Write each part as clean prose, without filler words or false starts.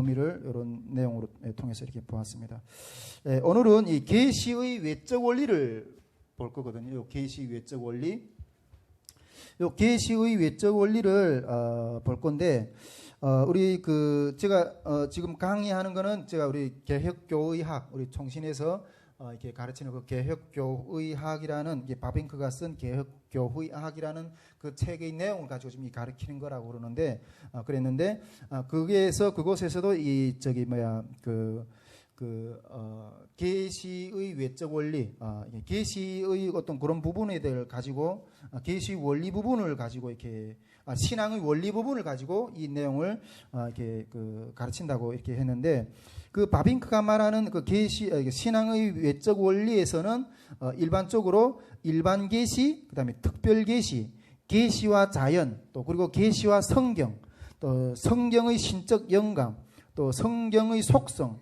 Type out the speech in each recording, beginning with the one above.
범위를 이런 내용으로 통해서 이렇게 보았습니다. 오늘은 이 계시의 외적 원리를 볼 거거든요. 요 계시 외적 원리. 요 계시의 외적 원리를 볼 건데 우리 제가 지금 강의하는 거는 제가 우리 개혁교의학 우리 총신에서 이렇게 가르치는 그 개혁교의학이라는 바빙크가 쓴 개혁교의학이라는 그 책의 내용을 가지고 지금 가르치는 거라고 그러는데 그랬는데 그곳에서도 이 계시의 외적 원리, 계시의 어떤 그런 부분을 가지고 계시 원리 부분을 가지고 이렇게 신앙의 원리 부분을 가지고 이 내용을 이렇게 가르친다고 이렇게 했는데 그 바빙크가 말하는 그 신앙의 외적 원리에서는 일반적으로 일반 계시, 그다음에 특별 계시, 계시와 자연, 또 그리고 계시와 성경, 또 성경의 신적 영감, 또 성경의 속성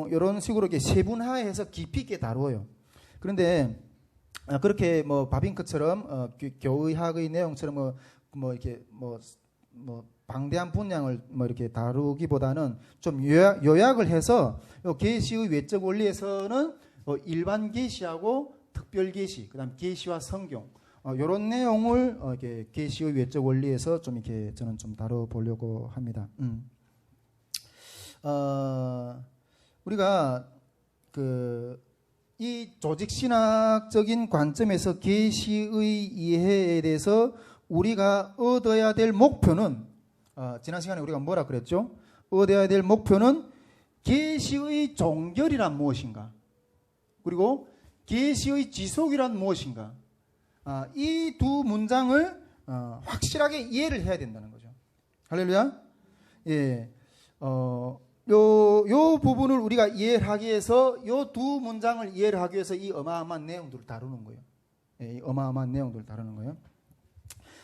이런 식으로 이렇게 세분화해서 깊이 있게 다루어요. 그런데 그렇게 뭐 바빙크처럼 교의학의 내용처럼 이렇게 방대한 분량을 이렇게 다루기보다는 좀 요약을 해서 계시의 외적 원리에서는 일반 계시하고 특별 계시, 그다음 계시와 성경 이런 내용을 이렇게 계시의 외적 원리에서 좀 이렇게 저는 좀 다뤄보려고 합니다. 우리가 이 조직신학적인 관점에서 계시의 이해에 대해서 우리가 얻어야 될 목표는 지난 시간에 우리가 뭐라 그랬죠? 얻어야 될 목표는 계시의 종결이란 무엇인가? 그리고 계시의 지속이란 무엇인가? 이 두 문장을 확실하게 이해를 해야 된다는 거죠. 할렐루야. 예. 요 부분을 우리가 이해를 하기 위해서 요 두 문장을 이해를 하기 위해서 이 어마어마한 내용들을 다루는 거예요. 예, 이 어마어마한 내용들을 다루는 거예요.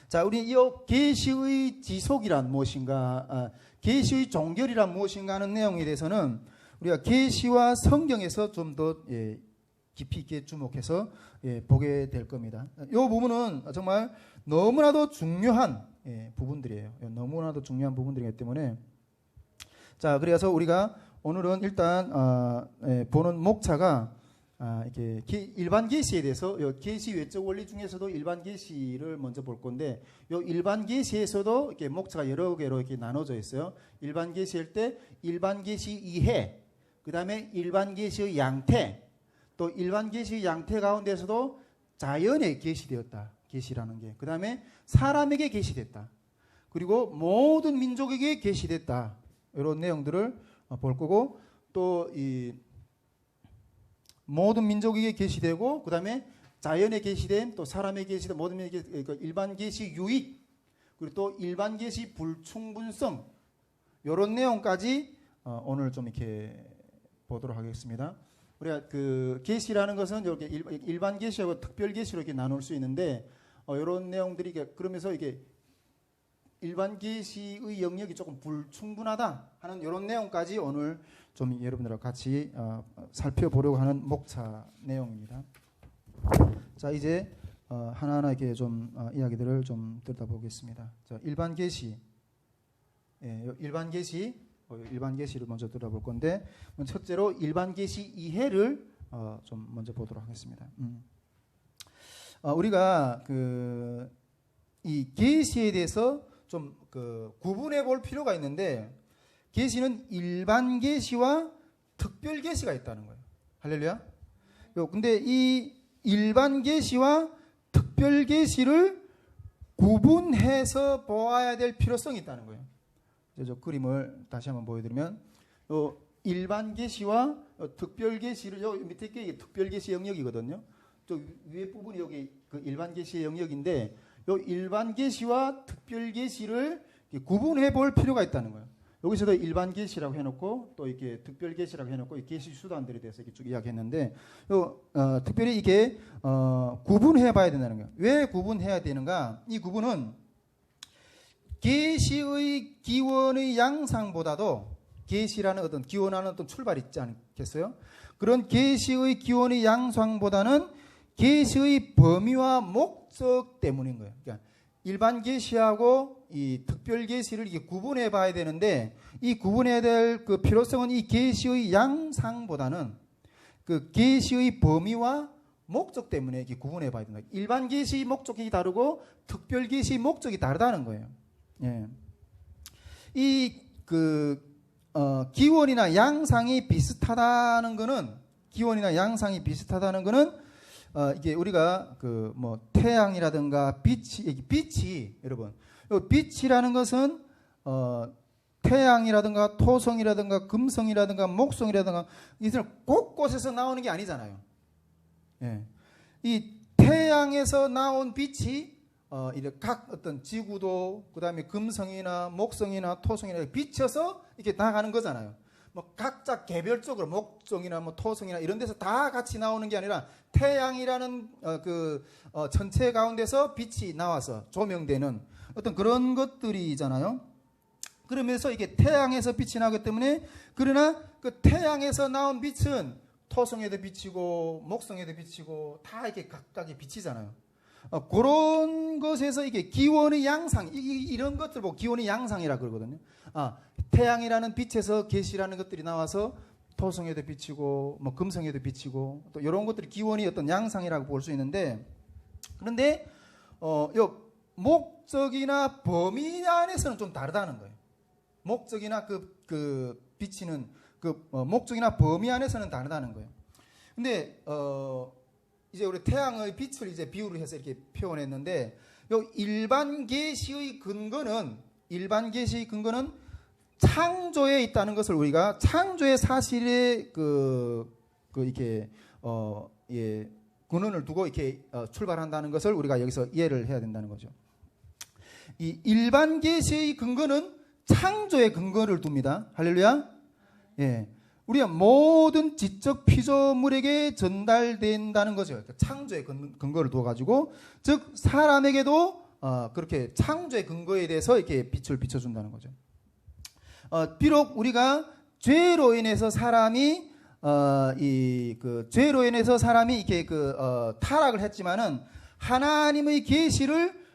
자, 우리 이 계시의 지속이란 무엇인가, 계시의 종결이란 무엇인가 하는 내용에 대해서는 우리가 계시와 성경에서 좀 더 깊이 있게 주목해서 보게 될 겁니다. 이 부분은 정말 너무나도 중요한 부분들이에요. 너무나도 중요한 부분들이기 때문에 자, 그래서 우리가 오늘은 일단 보는 목차가 이렇게 일반 계시에 대해서 계시 외적 원리 중에서도 일반 계시를 먼저 볼 건데 요 일반 계시에서도 이렇게 목차가 여러 개로 이렇게 나눠져 있어요. 일반 계시일 때 일반 계시 이해, 그다음에 일반 계시의 양태, 또 일반 계시의 양태 가운데서도 자연에 계시되었다. 계시라는 게. 그다음에 사람에게 계시됐다. 그리고 모든 민족에게 계시됐다. 이런 내용들을 볼 거고 또 이 모든 민족에게 계시되고 그다음에 자연에 계시된 또 사람에 계시된 모든 일반 계시 유익 그리고 또 일반 계시 불충분성 이런 내용까지 오늘 좀 이렇게 보도록 하겠습니다. 우리가 계시라는 것은 이렇게 일반 계시하고 특별 계시로 이렇게 나눌 수 있는데 이런 내용들이 그러면서 이게 일반 계시의 영역이 조금 불충분하다 하는 이런 내용까지 오늘 좀 여러분들과 같이 살펴보려고 하는 목차 내용입니다. 자, 이제 하나하나 이렇게 좀 이야기들을 좀 들여다보겠습니다. 자, 일반 계시, 일반 계시를 먼저 들어볼 건데 첫째로 일반 계시 이해를 좀 먼저 보도록 하겠습니다. 우리가 이 계시에 대해서 좀 구분해 볼 필요가 있는데 계시는 일반 계시와 특별 계시가 있다는 거예요. 할렐루야. 근데 이 일반 계시와 특별 계시를 구분해서 보아야 될 필요성이 있다는 거예요. 저 그림을 다시 한번 보여드리면 일반 계시와 특별 계시를 여기 밑에 게 특별 계시 영역이거든요. 저 위에 부분이 여기 일반 계시의 영역인데 요 일반 계시와 특별 계시를 구분해 볼 필요가 있다는 거예요. 여기서도 일반 계시라고 해놓고 또 이렇게 특별 계시라고 해놓고 이 계시 수단들에 대해서 이렇게 쭉 이야기했는데 특별히 이게 구분해 봐야 된다는 거예요. 왜 구분해야 되는가? 이 구분은 계시의 기원의 양상보다도 계시라는 어떤 기원하는 어떤 출발이 있지 않겠어요? 그런 계시의 기원의 양상보다는 계시의 범위와 목적 때문인 거예요. 그러니까 일반 계시하고 이 특별 계시를 이게 구분해 봐야 되는데 이 구분해야 될 그 필요성은 이 계시의 양상보다는 그 계시의 범위와 목적 때문에 이렇게 구분해 봐야 된다. 일반 계시 목적이 다르고 특별 계시 목적이 다르다는 거예요. 예. 이 기원이나 양상이 비슷하다는 거는 이게 우리가 그 뭐 태양이라든가 빛이 여러분, 빛이라는 것은 태양이라든가 토성이라든가 금성이라든가 목성이라든가 이들 곳곳에서 나오는 게 아니잖아요. 예. 이 태양에서 나온 빛이 이렇게 각 어떤 지구도 그다음에 금성이나 목성이나 토성이나 비춰서 이렇게 나가는 거잖아요. 뭐 각자 개별적으로 목성이나 뭐 토성이나 이런 데서 다 같이 나오는 게 아니라 태양이라는 전체 가운데서 빛이 나와서 조명되는 어떤 그런 것들이잖아요. 그러면서 이게 태양에서 빛이 나기 때문에 그러나 그 태양에서 나온 빛은 토성에도 비치고 목성에도 비치고 다 이렇게 각각이 비치잖아요. 그런 것에서 이게 기원의 양상 이런 것들 보고 기원의 양상이라 그러거든요. 태양이라는 빛에서 계시라는 것들이 나와서 토성에도 비치고 뭐 금성에도 비치고 또 이런 것들이 기원의 어떤 양상이라고 볼 수 있는데 그런데 요 목적이나 범위 안에서는 좀 다르다는 거예요. 목적이나 그 비치는 목적이나 범위 안에서는 다르다는 거예요. 근데 이제 우리 태양의 빛을 이제 비유를 해서 이렇게 표현했는데 요 일반 계시의 근거는 창조에 있다는 것을 우리가 창조의 사실에 이렇게 근원을 두고 이렇게 출발한다는 것을 우리가 여기서 이해를 해야 된다는 거죠. 이 일반 계시의 근거는 창조의 근거를 둡니다. 할렐루야. 예. 우리가 모든 지적 피조물에게 전달된다는 거죠. 창조의 근거를 두어가지고, 즉 사람에게도 그렇게 창조의 근거에 대해서 이렇게 빛을 비춰준다는 거죠. 비록 우리가 죄로 인해서 사람이 이렇게 타락을 했지만은 하나님의 계시를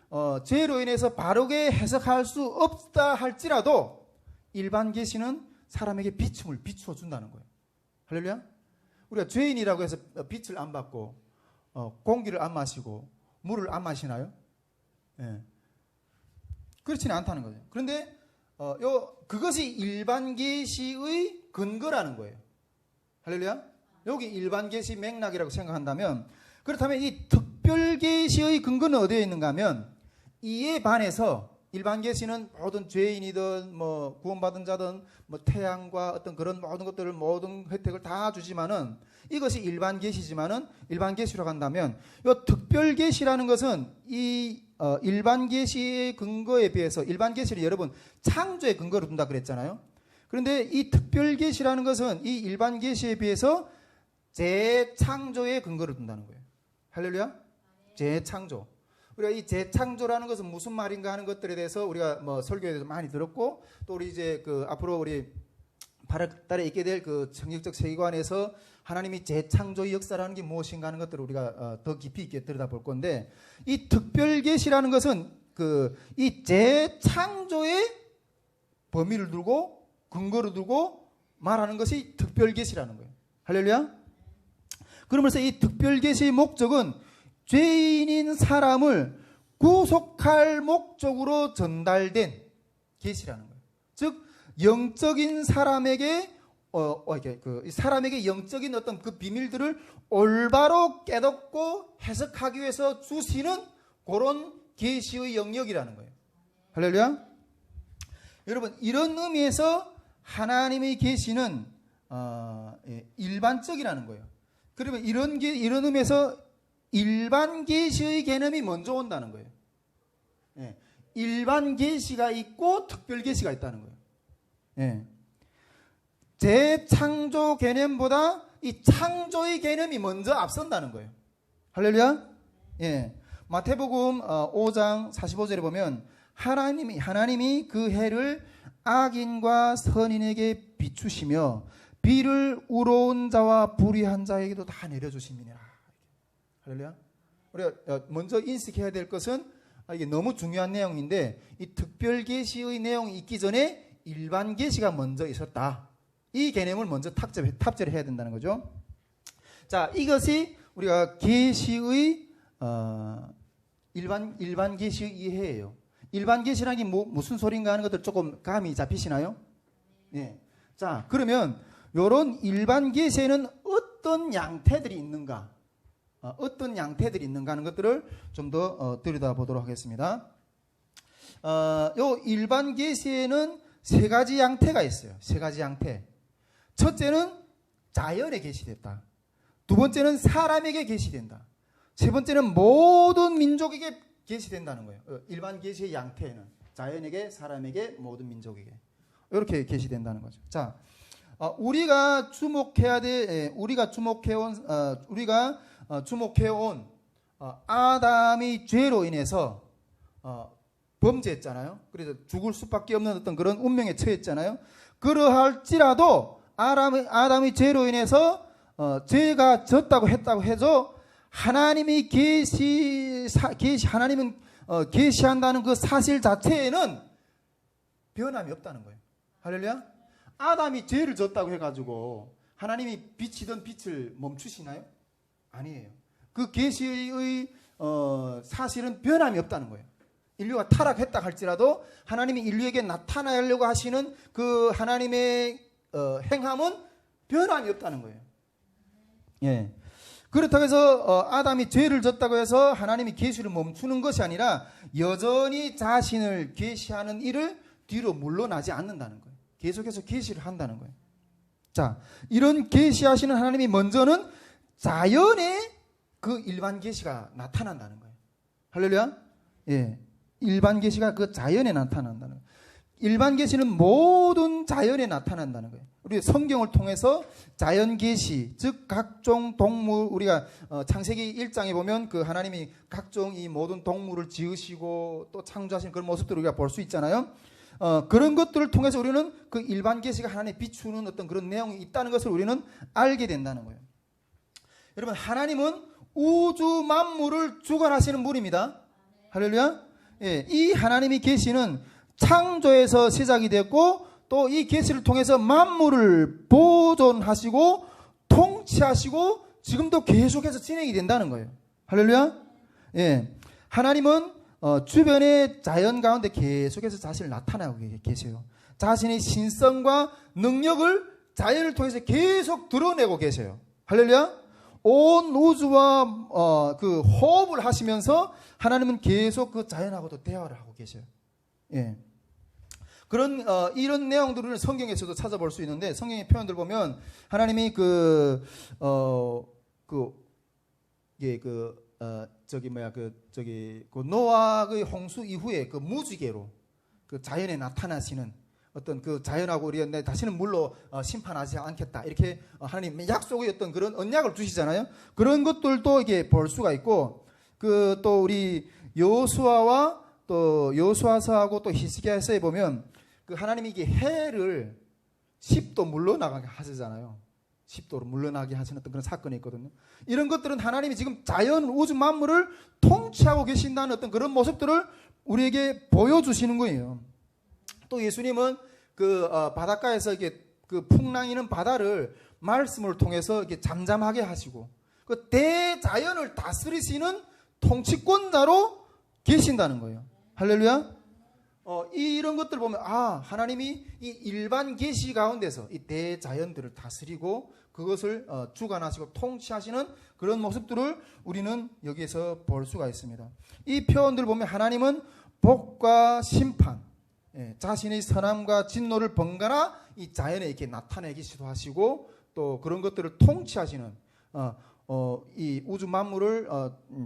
죄로 인해서 바르게 해석할 수 없다 할지라도 일반 계시는 사람에게 빛을 비춰준다는 거예요. 할렐루야. 우리가 죄인이라고 해서 빛을 안 받고 공기를 안 마시고 물을 안 마시나요? 예. 그렇지는 않다는 거죠. 그런데 그것이 일반 계시의 근거라는 거예요. 할렐루야. 여기 일반 계시 맥락이라고 생각한다면, 그렇다면 이 특별 계시의 근거는 어디에 있는가 하면, 이에 반해서 일반 계시는 모든 죄인이든 뭐 구원받은 자든 뭐 태양과 어떤 그런 모든 것들을 모든 혜택을 다 주지만은 이것이 일반 계시지만은 일반 계시로 간다면 이 특별 계시라는 것은 이 일반 계시의 근거에 비해서 일반 계시를 여러분 창조의 근거로 둔다 그랬잖아요. 그런데 이 특별 계시라는 것은 이 일반 계시에 비해서 재창조의 근거를 둔다는 거예요. 할렐루야. 재창조. 우리가 이 재창조라는 것은 무슨 말인가 하는 것들에 대해서 우리가 뭐 설교에서 많이 들었고, 또 우리 이제 앞으로 우리 8월 달에 있게 될 그 성경적 세계관에서 하나님이 재창조의 역사라는 게 무엇인가 하는 것들을 우리가 더 깊이 있게 들여다볼 건데, 이 특별 계시라는 것은 이 재창조의 범위를 두고 근거를 두고 말하는 것이 특별 계시라는 거예요. 할렐루야. 그러면서 이 특별 계시의 목적은 죄인인 사람을 구속할 목적으로 전달된 계시라는 거예요. 즉 영적인 사람에게 사람에게 영적인 어떤 그 비밀들을 올바로 깨닫고 해석하기 위해서 주시는 그런 계시의 영역이라는 거예요. 할렐루야. 여러분, 이런 의미에서 하나님의 계시는 일반적이라는 거예요. 그러면 이런 의미에서 일반 계시의 개념이 먼저 온다는 거예요. 예. 일반 계시가 있고 특별 계시가 있다는 거예요. 예. 재창조 개념보다 이 창조의 개념이 먼저 앞선다는 거예요. 할렐루야. 예. 마태복음 5장 45절에 보면 하나님이 그 해를 악인과 선인에게 비추시며 비를 우러운 자와 불의한 자에게도 다 내려주심이니라. 할렐루야. 우리가 먼저 인식해야 될 것은 이게 너무 중요한 내용인데 이 특별 계시의 내용이 있기 전에 일반 계시가 먼저 있었다. 이 개념을 먼저 탑재를 해야 된다는 거죠. 자, 이것이 우리가 계시의 일반 계시의 이해예요. 일반 계시라는 게 무슨 소린가 하는 것들 조금 감이 잡히시나요? 네. 자, 그러면 이런 일반 계시에는 어떤 양태들이 있는가? 어떤 양태들이 있는가 하는 것들을 좀 더 들여다보도록 하겠습니다. 요 일반 계시에는 세 가지 양태가 있어요. 세 가지 양태. 첫째는 자연에 계시됐다. 두 번째는 사람에게 계시된다. 세 번째는 모든 민족에게 계시된다는 거예요. 일반 계시의 양태에는 자연에게, 사람에게, 모든 민족에게 이렇게 계시된다는 거죠. 자, 우리가 주목해온 아담의 죄로 인해서 범죄했잖아요. 그래서 죽을 수밖에 없는 어떤 그런 운명에 처했잖아요. 그러할지라도 아담의 죄로 인해서 죄가 졌다고 했다고 해도 하나님이 하나님은 계시한다는 그 사실 자체에는 변함이 없다는 거예요. 할렐루야. 아담이 죄를 졌다고 해가지고 하나님이 비치던 빛을 멈추시나요? 아니에요. 그 계시의 사실은 변함이 없다는 거예요. 인류가 타락했다 할지라도 하나님이 인류에게 나타나려고 하시는 그 하나님의 행함은 변함이 없다는 거예요. 예. 그렇다고 해서 아담이 죄를 졌다고 해서 하나님이 계시를 멈추는 것이 아니라 여전히 자신을 계시하는 일을 뒤로 물러나지 않는다는 거예요. 계속해서 계시를 한다는 거예요. 자, 이런 계시하시는 하나님이 먼저는 자연에 그 일반 계시가 나타난다는 거예요. 할렐루야. 예. 일반 계시가 그 자연에 나타난다는 거예요. 일반 계시는 모든 자연에 나타난다는 거예요. 우리 성경을 통해서 자연 계시, 즉 각종 동물, 우리가 창세기 1장에 보면 그 하나님이 각종 이 모든 동물을 지으시고 또 창조하시는 그런 모습들을 우리가 볼 수 있잖아요. 그런 것들을 통해서 우리는 그 일반 계시가 하나님이 비추는 어떤 그런 내용이 있다는 것을 우리는 알게 된다는 거예요. 여러분, 하나님은 우주 만물을 주관하시는 분입니다. 할렐루야. 예, 이 하나님이 계시는 창조에서 시작이 됐고 또 이 계시를 통해서 만물을 보존하시고 통치하시고 지금도 계속해서 진행이 된다는 거예요. 할렐루야. 예, 하나님은 주변의 자연 가운데 계속해서 자신을 나타나고 계세요. 자신의 신성과 능력을 자연을 통해서 계속 드러내고 계세요. 할렐루야. 온 우주와 그 호흡을 하시면서 하나님은 계속 그 자연하고도 대화를 하고 계셔요. 예. 그런 이런 내용들을 성경에서도 찾아볼 수 있는데 성경의 표현들 보면 하나님이 노아의 홍수 이후에 그 무지개로 그 자연에 나타나시는 어떤 그 자연하고 우리가 다시는 물로 심판하지 않겠다 이렇게 하나님 약속의 어떤 그런 언약을 주시잖아요. 그런 것들도 이게 볼 수가 있고 그 또 우리 여호수아와 또 여호수아서하고 또 히스기야서에 보면 그 하나님이 이게 해를 10도 물러나가게 하시잖아요. 10도로 물러나게 하시는 어떤 그런 사건이 있거든요. 이런 것들은 하나님이 지금 자연 우주 만물을 통치하고 계신다는 어떤 그런 모습들을 우리에게 보여주시는 거예요. 또 예수님은 그 바닷가에서 이게 그 풍랑이는 바다를 말씀을 통해서 이렇게 잠잠하게 하시고 그 대자연을 다스리시는 통치권자로 계신다는 거예요. 할렐루야. 이런 것들 보면 하나님이 이 일반 계시 가운데서 이 대자연들을 다스리고 그것을 주관하시고 통치하시는 그런 모습들을 우리는 여기에서 볼 수가 있습니다. 이 표현들 보면 하나님은 복과 심판, 자신의 선함과 진노를 번갈아 이 자연에 이렇게 나타내기도 하시고 또 그런 것들을 통치하시는 이 우주 만물을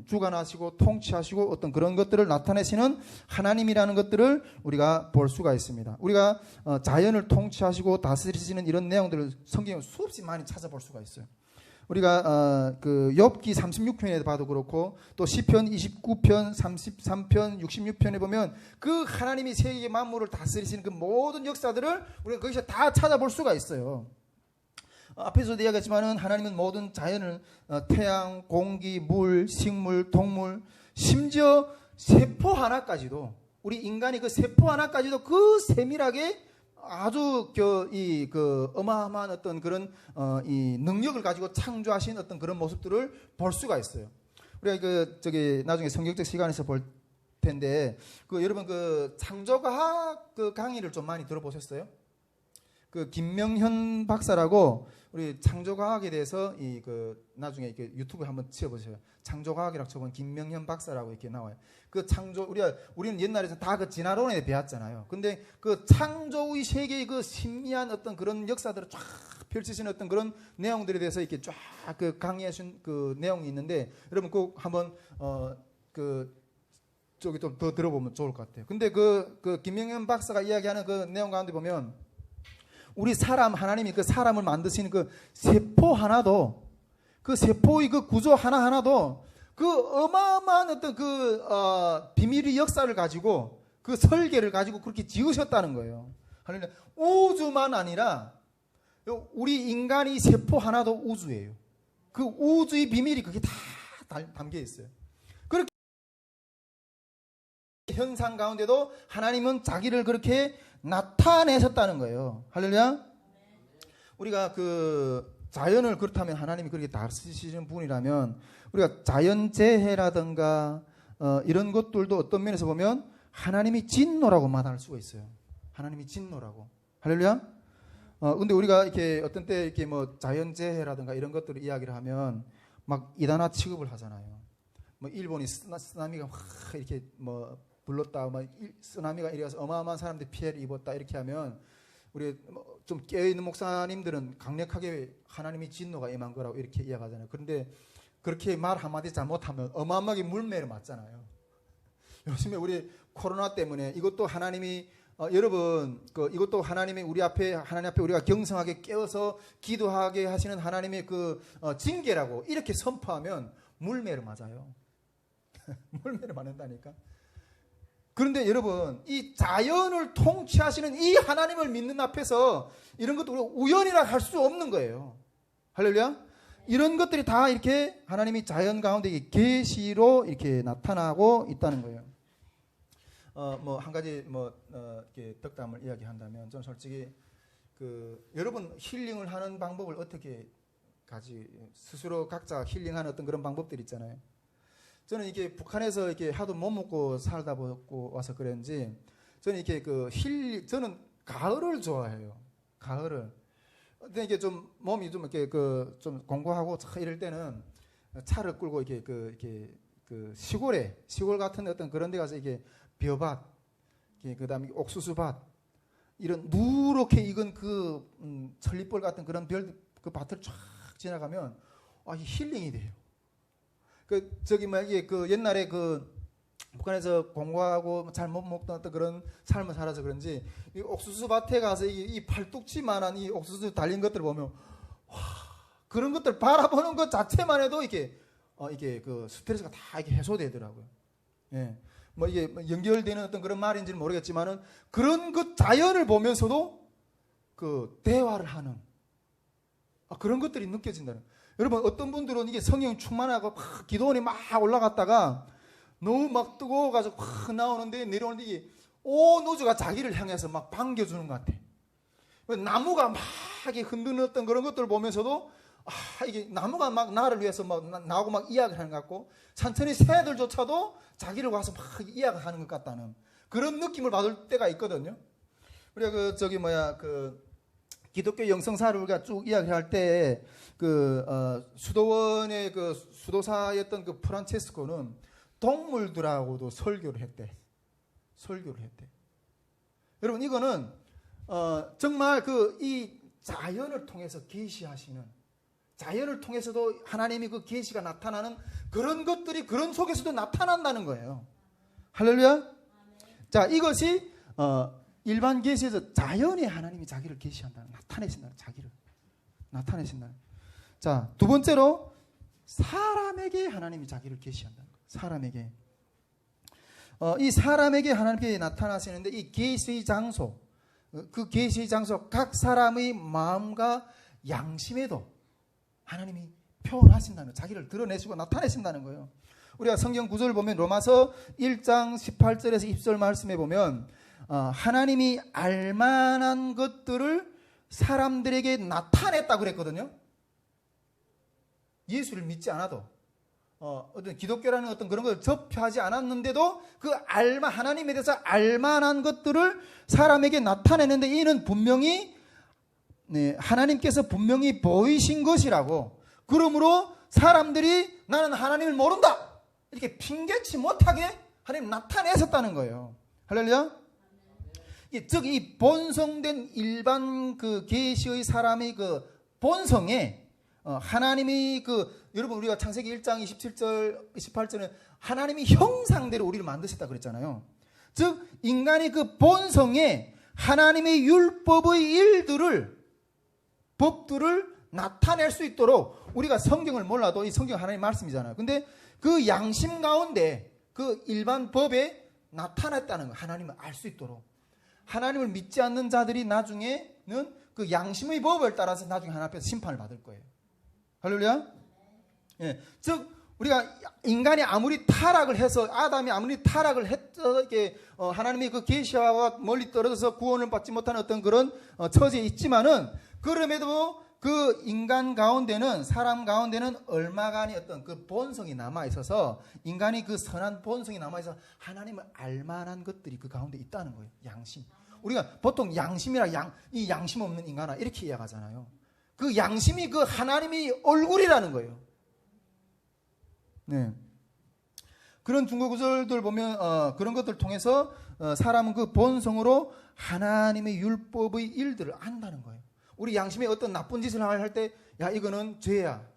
주관하시고 통치하시고 어떤 그런 것들을 나타내시는 하나님이라는 것들을 우리가 볼 수가 있습니다. 우리가 자연을 통치하시고 다스리시는 이런 내용들을 성경에 수없이 많이 찾아볼 수가 있어요. 우리가 그 욥기 36편에 봐도 그렇고 또 시편 29편, 33편, 66편에 보면 그 하나님이 세계 만물을 다스리시는 그 모든 역사들을 우리가 거기서 다 찾아볼 수가 있어요. 앞에서도 이야기했지만은 하나님은 모든 자연을 태양, 공기, 물, 식물, 동물 심지어 세포 하나까지도, 우리 인간이 그 세포 하나까지도 그 세밀하게 아주 그 어마어마한 어떤 그런 이 능력을 가지고 창조하신 어떤 그런 모습들을 볼 수가 있어요. 우리가 나중에 성경적 시간에서 볼 텐데, 여러분 창조과학 강의를 좀 많이 들어보셨어요? 김명현 박사라고, 우리 창조과학에 대해서 나중에 유튜브에 한번 치어보세요. 창조과학이라고 쳐보면 김명현 박사라고 이렇게 나와요. 우리는 옛날에서 다 진화론에 배웠잖아요. 근데 창조의 세계의 신미한 어떤 그런 역사들을 쫙 펼치시는 어떤 그런 내용들에 대해서 이렇게 쫙 강의하신 내용이 있는데, 여러분 꼭 한번 저기 좀 더 들어보면 좋을 것 같아요. 근데 김명현 박사가 이야기하는 그 내용 가운데 보면, 우리 하나님이 사람을 만드시는 세포 하나도, 세포의 구조 하나하나도 어마어마한 어떤 비밀의 역사를 가지고, 설계를 가지고 그렇게 지으셨다는 거예요. 할렐루야. 우주만 아니라 우리 인간이 세포 하나도 우주예요. 우주의 비밀이 그게 다 담겨 있어요. 그렇게 현상 가운데도 하나님은 자기를 그렇게 나타내셨다는 거예요. 할렐루야. 우리가 자연을 그렇다면, 하나님이 그렇게 다스리시는 분이라면, 우리가 자연재해라든가 이런 것들도 어떤 면에서 보면 하나님이 진노라고 말할 수가 있어요. 하나님이 진노라고. 할렐루야. 근데 우리가 이렇게 어떤 때 이렇게 자연재해라든가 이런 것들을 이야기를 하면 막 이단화 취급을 하잖아요. 일본이 쓰나미가 확 이렇게 불렀다, 쓰나미가 이래서 어마어마한 사람들이 피해를 입었다, 이렇게 하면 우리 좀 깨어있는 목사님들은 강력하게 하나님이 진노가 임한 거라고 이렇게 이야기하잖아요. 그런데 그렇게 말 한마디 잘못하면 어마어마하게 물매를 맞잖아요. 요즘에 우리 코로나 때문에 이것도 하나님이 여러분 이것도 하나님이 하나님 앞에 우리가 경성하게 깨어서 기도하게 하시는 하나님의 징계라고 이렇게 선포하면 물매를 맞아요. 물매를 맞는다니까. 그런데 여러분, 이 자연을 통치하시는 이 하나님을 믿는 앞에서 이런 것도 우리가 우연이라 할 수 없는 거예요. 할렐루야. 이런 것들이 다 이렇게 하나님이 자연 가운데 계시로 이렇게 나타나고 있다는 거예요. 한 가지 이렇게 덕담을 이야기한다면, 저는 솔직히 여러분 힐링을 하는 방법을 어떻게 스스로 각자 힐링하는 어떤 그런 방법들 있잖아요. 저는 이게 북한에서 이렇게 하도 못 먹고 살다 보고 와서 그런지, 저는 이렇게 저는 가을을 좋아해요. 가을을. 근데 이게 좀 몸이 좀 이렇게 좀 공부하고 이럴 때는 차를 끌고 이렇게 시골 같은 어떤 그런 데 가서 이게 벼밭, 그다음에 옥수수밭, 이런 누렇게 익은 천리벌 같은 그런 밭을 쫙 지나가면 힐링이 돼요. 이게 옛날에 북한에서 공부하고 잘 못 먹던 어떤 그런 삶을 살아서 그런지, 이 옥수수 밭에 가서 이 팔뚝지만한 이 옥수수 달린 것들을 보면, 와, 그런 것들 바라보는 것 자체만 해도 이게 스트레스가 다 이게 해소되더라고요. 예. 이게 연결되는 어떤 그런 말인지는 모르겠지만은, 그런 자연을 보면서도 대화를 하는 그런 것들이 느껴진다는. 여러분, 어떤 분들은 이게 성령 충만하고 막 기도원에 막 올라갔다가 너무 막 뜨거워가지고 확 나오는데, 내려오는데 이게 온 우주가 자기를 향해서 막 반겨주는 것 같아. 나무가 막 이렇게 흔드는 어떤 그런 것들을 보면서도 이게 나무가 막 나를 위해서 막 나하고 막 이야기를 하는 것 같고, 천천히 새들조차도 자기를 와서 막 이야기하는 것 같다는 그런 느낌을 받을 때가 있거든요. 우리가 기독교 영성사를 우리가 쭉 이야기할 때 수도원의 수도사였던 프란체스코는 동물들하고도 설교를 했대. 여러분, 이거는 정말 이 자연을 통해서 계시하시는, 자연을 통해서도 하나님이 계시가 나타나는 그런 것들이 그런 속에서도 나타난다는 거예요. 할렐루야. 자, 이것이 일반 계시에서 자연에 하나님이 자기를 계시한다는, 자기를 나타내신다는. 자, 두 번째로 사람에게 하나님이 자기를 계시한다는 거예요. 사람에게. 이 사람에게 하나님께 나타나시는데, 이 계시의 장소, 계시의 장소, 각 사람의 마음과 양심에도 하나님이 표현하신다는, 자기를 드러내시고 나타내신다는 거예요. 우리가 성경 구절을 보면 로마서 1장 18절에서 20절 말씀에 보면 하나님이 알만한 것들을 사람들에게 나타냈다 그랬거든요. 예수를 믿지 않아도 어떤 기독교라는 어떤 그런 걸 접하지 않았는데도 그 하나님에 대해서 알만한 것들을 사람에게 나타내는데 이는 분명히 하나님께서 분명히 보이신 것이라고. 그러므로 사람들이 나는 하나님을 모른다 이렇게 핑계치 못하게 하나님 나타내셨다는 거예요. 할렐루야. 즉 이 본성된 일반 그 계시의 사람의 그 본성에 하나님이 여러분 우리가 창세기 1장 27절 28절에 하나님이 형상대로 우리를 만드셨다 그랬잖아요. 즉 인간의 그 본성에 하나님의 율법의 일들을 법들을 나타낼 수 있도록 우리가 성경을 몰라도 이 성경 하나님의 말씀이잖아요. 근데 그 양심 가운데 그 일반 법에 나타났다는 거 하나님을 알 수 있도록. 하나님을 믿지 않는 자들이 나중에는 그 양심의 법을 따라서 나중에 하나님 앞에서 심판을 받을 거예요. 할렐루야. 예. 즉 우리가 인간이 아무리 타락을 해서 아담이 아무리 타락을 해서 이렇게 하나님의 그 계시와 멀리 떨어져서 구원을 받지 못하는 어떤 그런 처지에 있지만은 그럼에도 그 인간 가운데는 사람 가운데는 얼마간이 어떤 그 본성이 남아 있어서 인간이 그 선한 본성이 남아 있어서 하나님을 알만한 것들이 그 가운데 있다는 거예요. 양심. 우리가 보통 양심이라 이 양심 없는 인간아 이렇게 이야기하잖아요. 그 양심이 그 하나님의 얼굴이라는 거예요. 네. 그런 중국 구절들 보면 그런 것들 통해서 사람은 그 본성으로 하나님의 율법의 일들을 안다는 거예요. 우리 양심이 어떤 나쁜 짓을 할 때 야 이거는 죄야.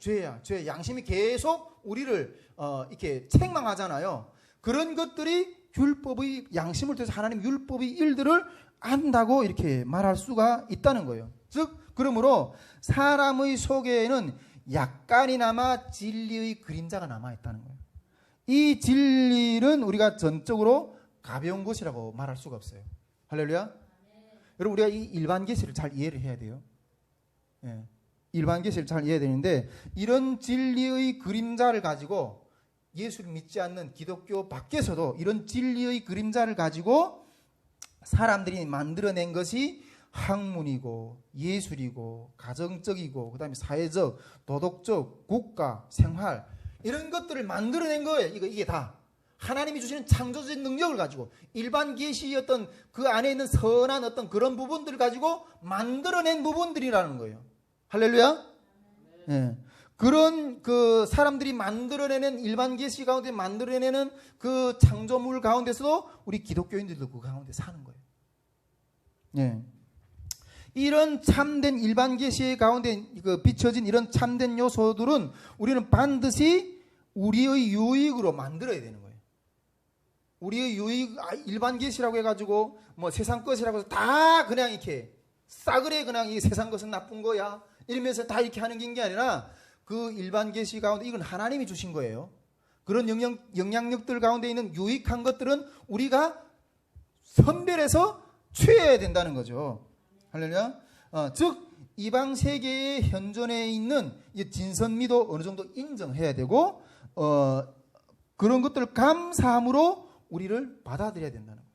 양심이 계속 우리를 이렇게 책망하잖아요. 그런 것들이 율법의 양심을 통해서 하나님 율법의 일들을 안다고 이렇게 말할 수가 있다는 거예요. 즉 그러므로 사람의 속에는 약간이나마 진리의 그림자가 남아 있다는 거예요. 이 진리는 우리가 전적으로 가벼운 것이라고 말할 수가 없어요. 할렐루야. 여러분 우리가 이 일반 계시를 잘 이해를 해야 돼요. 예. 일반 계시를 잘 이해해야 되는데 이런 진리의 그림자를 가지고 예수를 믿지 않는 기독교 밖에서도 이런 진리의 그림자를 가지고 사람들이 만들어낸 것이 학문이고 예술이고 가정적이고 그다음에 사회적, 도덕적, 국가, 생활 이런 것들을 만들어낸 거예요. 이게 다 하나님이 주시는 창조적 능력을 가지고 일반 계시의 어떤 그 안에 있는 선한 어떤 그런 부분들을 가지고 만들어낸 부분들이라는 거예요. 할렐루야. 네. 그런 그 사람들이 만들어내는 일반 계시 가운데 만들어내는 그 창조물 가운데서도 우리 기독교인들도 그 가운데 사는 거예요. 네. 이런 참된 일반 계시 가운데 그 비춰진 이런 참된 요소들은 우리는 반드시 우리의 유익으로 만들어야 되는 거예요. 우리의 유익, 일반 계시라고 해가지고 뭐 세상 것이라고 해서 다 그냥 이렇게 싸그레 그냥 이 세상 것은 나쁜 거야 이러면서 다 이렇게 하는 게 아니라 그 일반 계시 가운데 이건 하나님이 주신 거예요. 그런 영향력들 가운데 있는 유익한 것들은 우리가 선별해서 취해야 된다는 거죠. 할렐루야. 즉 이방 세계의 현존에 있는 이 진선미도 어느 정도 인정해야 되고 그런 것들을 감사함으로 우리를 받아들여야 된다는 거예요.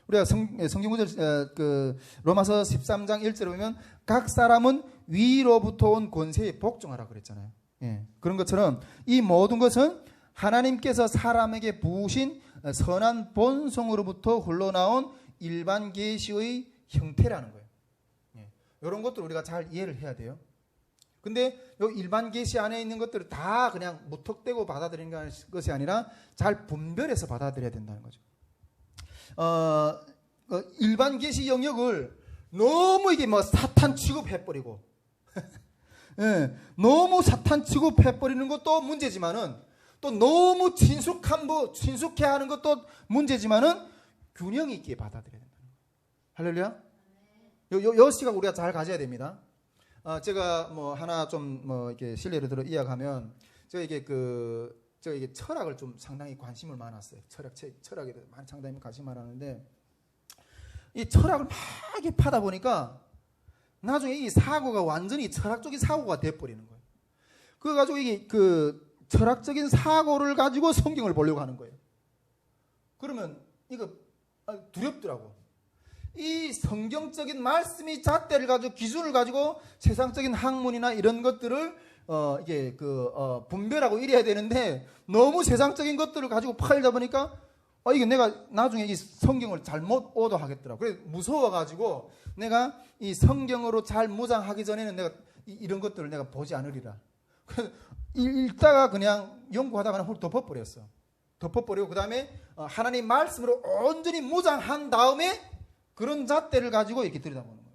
우리가 성경 구절 로마서 13장 1절에 보면 각 사람은 위로부터 온 권세에 복종하라 그랬잖아요. 예, 그런 것처럼 이 모든 것은 하나님께서 사람에게 부으신 선한 본성으로부터 흘러나온 일반 계시의 형태라는 거예요. 예, 이런 것들 우리가 잘 이해를 해야 돼요. 근데 이 일반 계시 안에 있는 것들을 다 그냥 무턱대고 받아들이는 것이 아니라 잘 분별해서 받아들여야 된다는 거죠. 일반 계시 영역을 너무 이게 뭐 사탄 취급해버리고 예, 너무 사탄 취급해버리는 것도 문제지만은 또 너무 친숙해 하는 것도 문제지만은 균형 있게 받아들여야 된다는 거예요. 할렐루야. 요 시각 우리가 잘 가져야 됩니다. 제가 뭐 하나 좀 뭐 이렇게 실례를 들어 이야기하면 제가 이게 철학을 좀 상당히 관심을 많았어요. 철학에 대해서 상당히 관심을 많았는데 이 철학을 막 이렇게 파다 보니까 나중에 이 사고가 완전히 철학적인 사고가 돼버리는 거예요. 그래가지고 이게 철학적인 사고를 가지고 성경을 보려고 하는 거예요. 그러면 이거 두렵더라고. 이 성경적인 말씀이 잣대를 가지고 기준을 가지고 세상적인 학문이나 이런 것들을 이게 분별하고 이래야 되는데 너무 세상적인 것들을 가지고 팔다 보니까 이게 내가 나중에 이 성경을 잘못 오도하겠더라고. 그래서 무서워가지고 내가 이 성경으로 잘 무장하기 전에는 내가 이런 것들을 내가 보지 않으리라. 그래서 읽다가 그냥 연구하다가 그냥 훌 덮어버렸어. 덮어버리고 그 다음에 하나님 말씀으로 온전히 무장한 다음에 그런 잣대를 가지고 이렇게 들여다보는 거예요.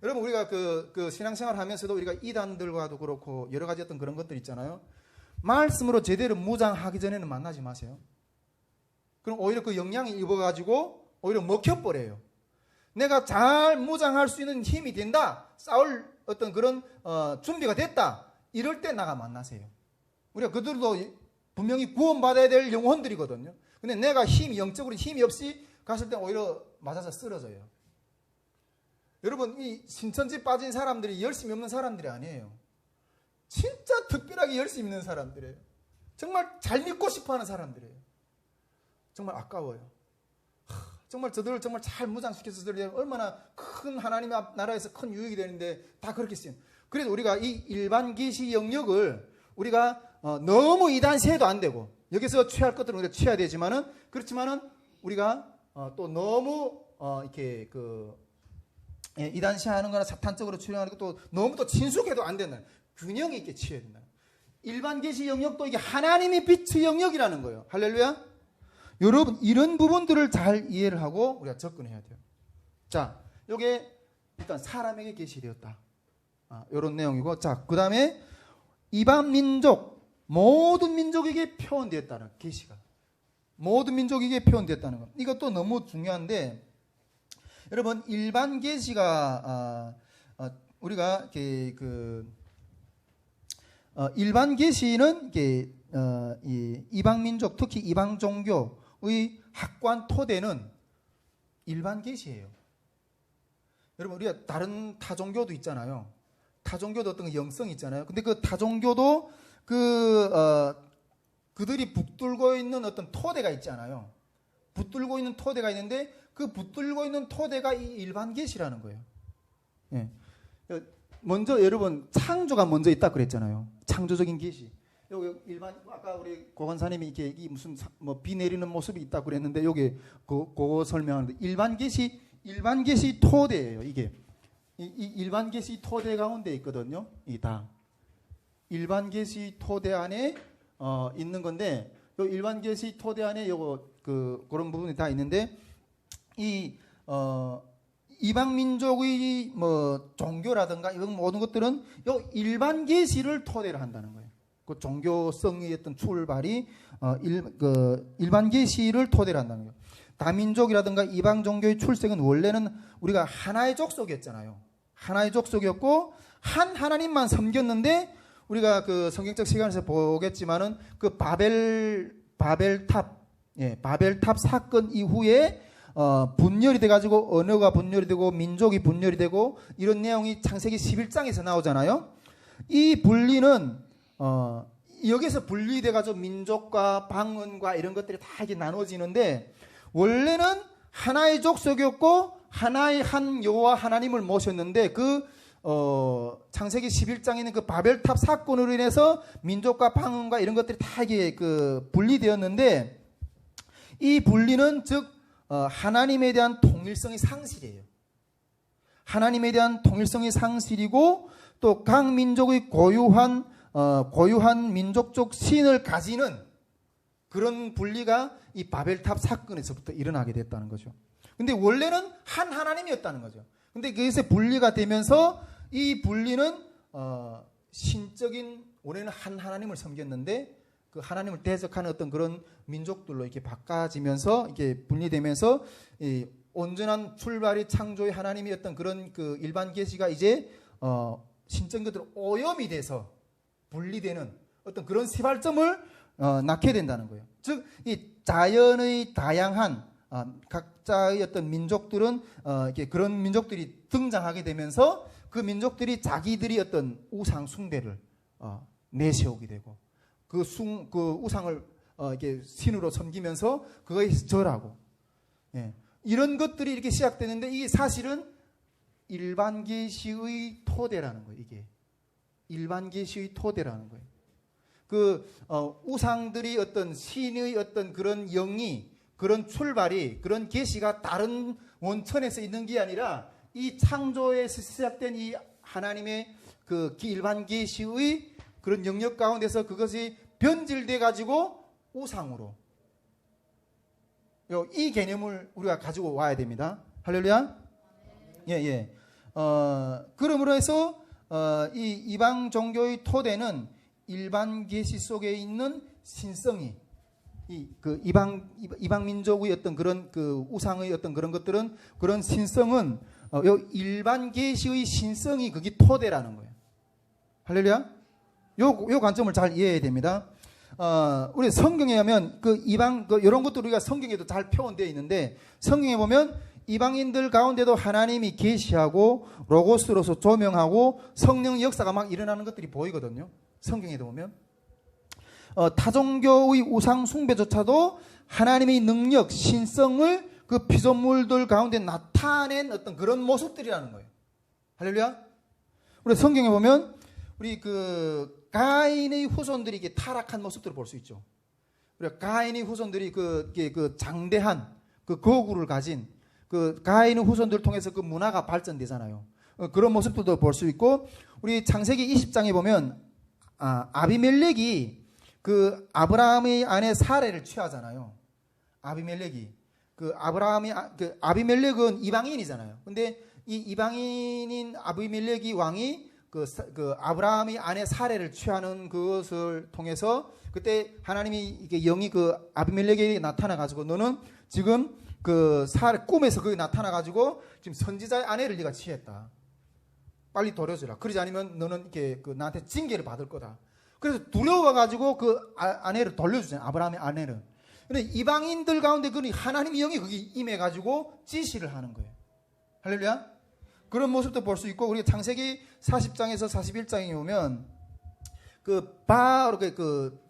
여러분 우리가 그 신앙생활 하면서도 우리가 이단들과도 그렇고 여러 가지 어떤 그런 것들 있잖아요. 말씀으로 제대로 무장하기 전에는 만나지 마세요. 그럼 오히려 그 영향이 입어가지고 오히려 먹혀버려요. 내가 잘 무장할 수 있는 힘이 된다. 싸울 어떤 그런 준비가 됐다. 이럴 때 나가 만나세요. 우리가 그들도 분명히 구원받아야 될 영혼들이거든요. 근데 내가 영적으로 힘이 없이 갔을 때 오히려 맞아서 쓰러져요. 여러분 이 신천지 빠진 사람들이 열심히 없는 사람들이 아니에요. 진짜 특별하게 열심히 있는 사람들이에요. 정말 잘 믿고 싶어하는 사람들이에요. 정말 아까워요. 정말 저들을 정말 잘 무장시켜서 저들이 얼마나 큰 하나님의 나라에서 큰 유익이 되는데 다 그렇게 쓰임. 그래도 우리가 이 일반 계시 영역을 우리가 너무 이단시해도 안 되고 여기서 취할 것들은 우리가 취해야 되지만은 그렇지만은 우리가 또 너무 이렇게 이단시하는 거나 사탄적으로 추령하는 것도 너무 또 친숙해도 안 된다. 균형 있게 취해야 된다. 일반 계시 영역도 이게 하나님의 빛의 영역이라는 거예요. 할렐루야. 여러분 이런 부분들을 잘 이해를 하고 우리가 접근해야 돼요. 자, 이게 일단 사람에게 계시되었다. 이런 내용이고, 자, 그 다음에 이방 민족 모든 민족에게 표현되었다는 계시가 모든 민족에게 표현되었다는 것. 이것도 너무 중요한데 여러분 일반 계시가 우리가 일반 계시는 이방 민족 특히 이방 종교의 학관 토대는 일반 계시예요. 여러분 우리가 다른 타 종교도 있잖아요. 타 종교도 어떤 영성이 있잖아요. 근데 그 타 종교도 그들이 붙들고 있는 어떤 토대가 있잖아요. 붙들고 있는 토대가 있는데 그 붙들고 있는 토대가 이 일반 계시라는 거예요. 예. 먼저 여러분 창조가 먼저 있다 그랬잖아요. 창조적인 계시. 여기 일반 아까 우리 고관사님이 이렇게 이 무슨 비 내리는 모습이 있다 그랬는데 여기 그거 설명하는데 일반 계시 토대예요. 이게 이 일반 계시 토대 가운데 있거든요. 이 다 일반 계시 토대 안에 있는 건데 요 일반 계시 토대 안에 요거 그런 부분이 다 있는데 이 이방 민족의 뭐 종교라든가 이런 모든 것들은 요 일반 계시를 토대로 한다는 거예요. 그 종교성의 어떤 출발이 일반 계시를 토대로 한다는 거예요. 다민족이라든가 이방 종교의 출생은 원래는 우리가 하나의 족속이었잖아요. 하나의 족속이었고 한 하나님만 섬겼는데 우리가 그 성경적 시간에서 보겠지만은 그 바벨탑 사건 이후에 분열이 돼가지고 언어가 분열이 되고 민족이 분열이 되고 이런 내용이 창세기 11장에서 나오잖아요. 이 분리는 여기서 분리돼가지고 민족과 방언과 이런 것들이 다 이렇게 나눠지는데 원래는 하나의 족속이었고 하나의 한 여호와 하나님을 모셨는데 창세기 11장에 있는 그 바벨탑 사건으로 인해서 민족과 방언과 이런 것들이 다 이게 분리되었는데 이 분리는 즉 하나님에 대한 통일성의 상실이에요. 하나님에 대한 통일성의 상실이고 또 각 민족의 고유한 민족적 신을 가지는 그런 분리가 이 바벨탑 사건에서부터 일어나게 됐다는 거죠. 근데 원래는 한 하나님이었다는 거죠. 근데 그것에 분리가 되면서 이 분리는 신적인 원래는 한 하나님을 섬겼는데 그 하나님을 대적하는 어떤 그런 민족들로 이렇게 바꿔지면서 이렇게 분리되면서 이 온전한 출발이 창조의 하나님이었던 그런 그 일반 계시가 이제 신적인 것들로 오염이 돼서 분리되는 어떤 그런 시발점을 낳게 된다는 거예요. 즉 이 자연의 다양한 각자의 어떤 민족들은 이렇게 그런 민족들이 등장하게 되면서 그 민족들이 자기들이 어떤 우상 숭배를 내세우게 되고 그 우상을 이렇게 신으로 섬기면서 그거에 절하고, 예. 이런 것들이 이렇게 시작되는데 이게 사실은 일반 계시의 토대라는 거예요. 이게 일반 계시의 토대라는 거예요. 우상들이 어떤 신의 어떤 그런 영이, 그런 출발이, 그런 계시가 다른 원천에서 있는 게 아니라 이 창조에서 시작된 이 하나님의 그 일반 계시의 그런 영역 가운데서 그것이 변질돼 가지고 우상으로, 이 개념을 우리가 가지고 와야 됩니다. 할렐루야. 예. 그러므로 해서 이 이방 종교의 토대는 일반 계시 속에 있는 신성이, 이방 민족의 어떤 그런 그 우상의 어떤 그런 것들은, 그런 신성은 일반 계시의 신성이 그게 토대라는 거예요. 할렐루야. 요 관점을 잘 이해해야 됩니다. 우리 성경에 하면 이런 것도 우리가 성경에도 잘 표현되어 있는데, 성경에 보면 이방인들 가운데도 하나님이 계시하고 로고스로서 조명하고 성령 역사가 막 일어나는 것들이 보이거든요. 성경에도 보면 타종교의 우상 숭배조차도 하나님의 능력, 신성을 그 피조물들 가운데 나타낸 어떤 그런 모습들이라는 거예요. 할렐루야. 우리 성경에 보면 우리 가인의 후손들이 이게 타락한 모습들을 볼 수 있죠. 우리가 가인의 후손들이 그 장대한 그 거구를 가진 그 가인의 후손들을 통해서 그 문화가 발전되잖아요. 그런 모습들도 볼 수 있고, 우리 창세기 20장에 보면 아비멜렉이 그 아브라함의 아내 사레를 취하잖아요. 아비멜렉이 아비멜렉은 이방인이잖아요. 근데 이 이방인인 아비멜렉이 왕이 그 아브라함의 아내 사레를 취하는 그것을 통해서 그때 하나님이 이게 영이 그 아비멜렉에게 나타나 가지고, 너는 지금 그 꿈에서 거기 나타나 가지고 지금 선지자의 아내를 네가 취했다. 빨리 돌려주라. 그러지 않으면 너는 이렇게 나한테 징계를 받을 거다. 그래서 두려워 가지고 그 아내를 돌려주잖아요. 아브라함의 아내를. 근데 이방인들 가운데 그 하나님의 영이 거기 임해 가지고 지시를 하는 거예요. 할렐루야. 그런 모습도 볼 수 있고, 우리 창세기 40장에서 41장에 보면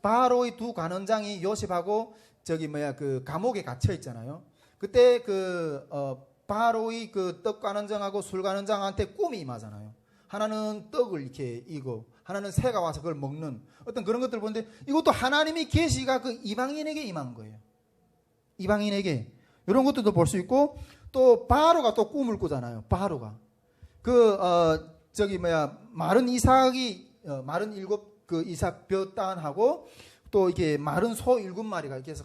바로의 두 관원장이 요셉하고 그 감옥에 갇혀 있잖아요. 그때 바로의 그 떡 관원장하고 술 관원장한테 꿈이 임하잖아요. 하나는 떡을 이렇게 이고, 하나는 새가 와서 그걸 먹는 어떤 그런 것들을 보는데, 이것도 하나님의 계시가 그 이방인에게 임한 거예요. 이방인에게. 이런 것들도 볼 수 있고, 또 바로가 또 꿈을 꾸잖아요. 바로가 마른 이삭이 마른 이삭 벼단하고 또 이게 마른 소 7마리가 이렇게 해서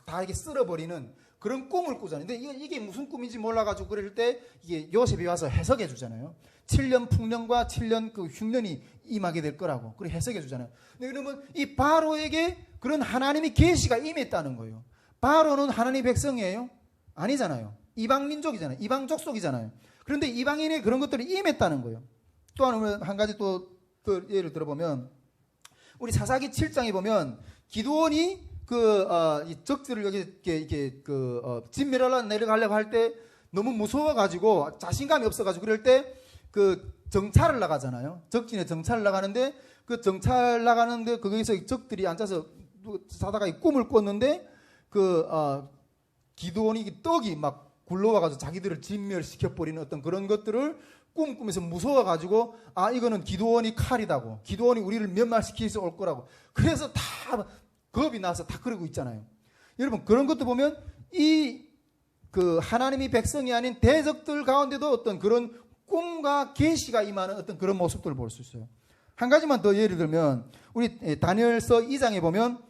다 이렇게 쓸어버리는 그런 꿈을 꾸잖아요. 근데 이게 무슨 꿈인지 몰라가지고 그럴 때 이게 요셉이 와서 해석해 주잖아요. 7년 풍년과 7년 그 흉년이 임하게 될 거라고 그렇게 해석해 주잖아요. 근데 그러면 이 바로에게 그런 하나님의 계시가 임했다는 거예요. 바로는 하나님의 백성이에요? 아니잖아요. 이방 민족이잖아요. 이방 족속이잖아요. 그런데 이방인의 그런 것들이 임했다는 거예요. 또 한 가지 또 예를 들어보면, 우리 사사기 7장에 보면 기드온이 이 적들을 여기 이렇게 진멸하려 내려가려고 할 때 너무 무서워가지고 자신감이 없어가지고 그럴 때 정찰을 나가잖아요. 적진에 정찰을 나가는데 정찰 나가는데 거기서 적들이 앉아서 사다가 꿈을 꿨는데 기드온이 떡이 막 굴러와가지고 자기들을 진멸시켜버리는 어떤 그런 것들을 꿈꾸면서 무서워가지고, 이거는 기드온이 칼이다고, 기드온이 우리를 멸망시키면서 올 거라고, 그래서 다 겁이 나서 다 그러고 있잖아요. 여러분, 그런 것도 보면 하나님의 백성이 아닌 대적들 가운데도 어떤 그런 꿈과 계시가 임하는 어떤 그런 모습들을 볼 수 있어요. 한 가지만 더 예를 들면, 우리 다니엘서 2장에 보면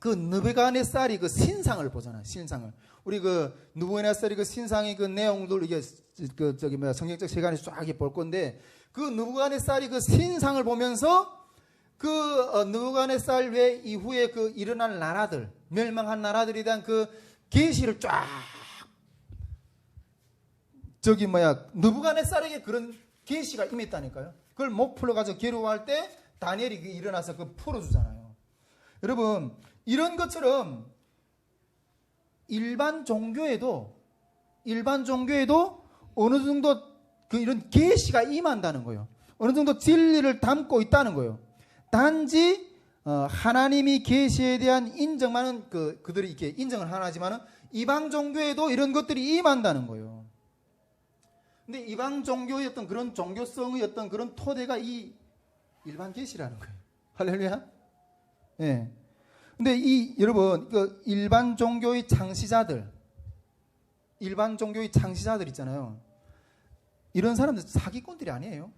느부갓네살이 신상을 보잖아요. 신상을. 우리 느부갓네살이 신상의 내용들, 이게 성경적 시간에서 쫙 볼 건데, 느부갓네살이 신상을 보면서 느부갓네살 외 이후에 일어날 나라들, 멸망한 멸망한나라들에 대한 계시를 쫙 느부갓네살에게 그런 계시가 임했다니까요. 그걸 못 풀어가지고 괴로워할 때 다니엘이 일어나서 풀어주잖아요. 여러분, 이런 것처럼 일반 종교에도 어느 정도 이런 계시가 임한다는 거예요. 어느 정도 진리를 담고 있다는 거예요. 단지 하나님이 계시에 대한 인정만은 그들이 이렇게 인정을 하지만은 이방 종교에도 이런 것들이 임한다는 거예요. 근데 이방 종교의 어떤 그런 종교성의 어떤 그런 토대가 이 일반 계시라는 거예요. 할렐루야. 예. 근데 여러분 일반 종교의 창시자들 있잖아요. 이런 사람들 사기꾼들이 아니에요.